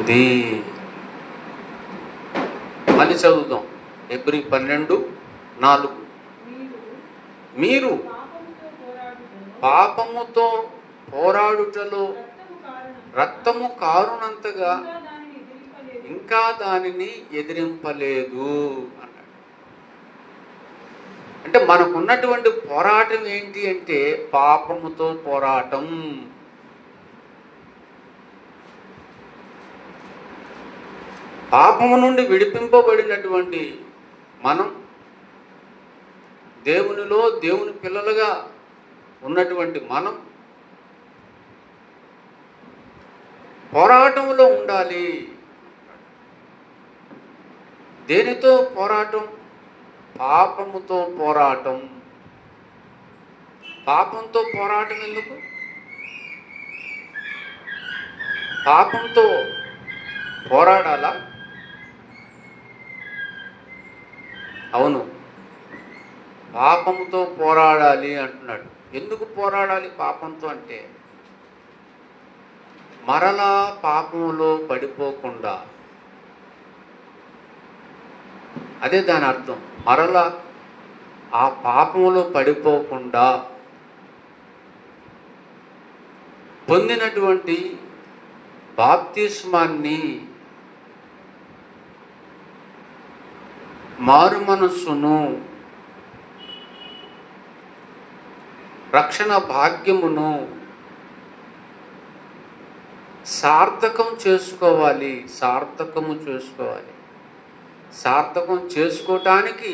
ఉంది. మళ్ళీ చదువుదాం. హెబ్రీ 12:4. మీరు పాపముతో పోరాడుటలో రక్తము కారునంతగా ఇంకా దానిని ఎదిరింపలేదు అన్నాడు. అంటే మనకున్నటువంటి పోరాటం ఏంటి అంటే పాపముతో పోరాటం. పాపము నుండి విడిపింపబడినటువంటి మనం దేవునిలో దేవుని పిల్లలుగా ఉన్నటువంటి మనం పోరాటంలో ఉండాలి. దేనితో పోరాటం? పాపముతో పోరాటం. పాపంతో పోరాటం ఎందుకు? పాపంతో పోరాడాలా? అవును, పాపంతో పోరాడాలి అంటున్నాడు. ఎందుకు పోరాడాలి పాపంతో అంటే మరలా పాపములో పడిపోకుండా. అదే దాని అర్థం. మరలా ఆ పాపములో పడిపోకుండా పొందినటువంటి బాప్తిస్మాన్ని, మారు మనస్సును, రక్షణ భాగ్యమును సార్థకం చేసుకోవాలి. సార్థకం చేసుకోవటానికి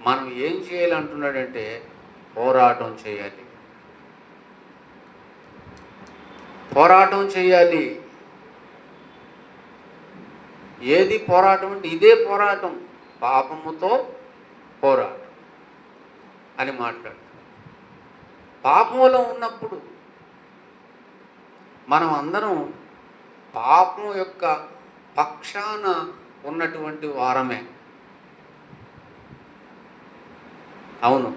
మనం ఏం చేయాలంటున్నాడంటే పోరాటం చేయాలి. ఏది పోరాటం అంటే ఇదే పోరాటం, పాపముతో పోరాటం అని మాట్లాడు. పాపంలో ఉన్నప్పుడు మనం అందరం పాపం యొక్క పక్షాన ఉన్నటువంటి వారమే. అవును,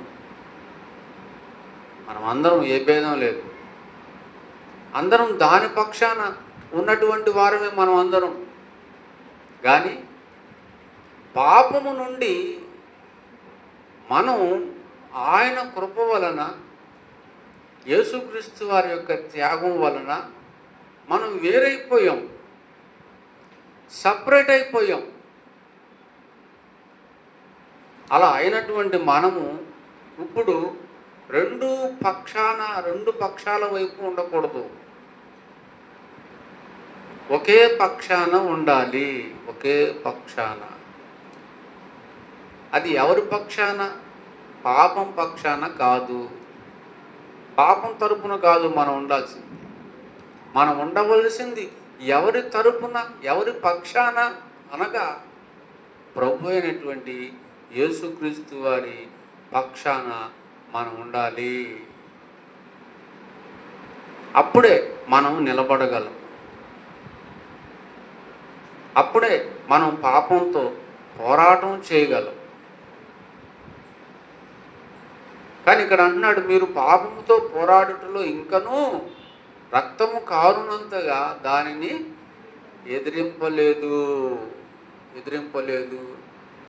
మనం అందరం ఏ భేదం లేదు, అందరం దాని పక్షాన ఉన్నటువంటి వారమే మనం అందరం. కానీ పాపము నుండి మనం ఆయన కృప వలన, యేసుక్రీస్తు వారి యొక్క త్యాగం వలన మనం వేరైపోయాం, సపరేట్ అయిపోయాం. అలా అయినటువంటి మనము ఇప్పుడు రెండు పక్షాల వైపు ఉండకూడదు, ఒకే పక్షాన ఉండాలి. ఒకే పక్షాన. అది ఎవరి పక్షాన? పాపం పక్షాన కాదు, పాపం తరపున కాదు మనం ఉండాల్సింది. మనం ఉండవలసింది ఎవరి తరపున, ఎవరి పక్షాన అనగా ప్రభు అయినటువంటి యేసుక్రీస్తు వారి పక్షాన మనం ఉండాలి. అప్పుడే మనం నిలబడగలం. అప్పుడే మనం పాపంతో పోరాటం చేయగలం. కానీ ఇక్కడ అంటున్నాడు, మీరు పాపముతో పోరాడుటలో ఇంకనూ రక్తము కారునంతగా దానిని ఎదిరింపలేదు.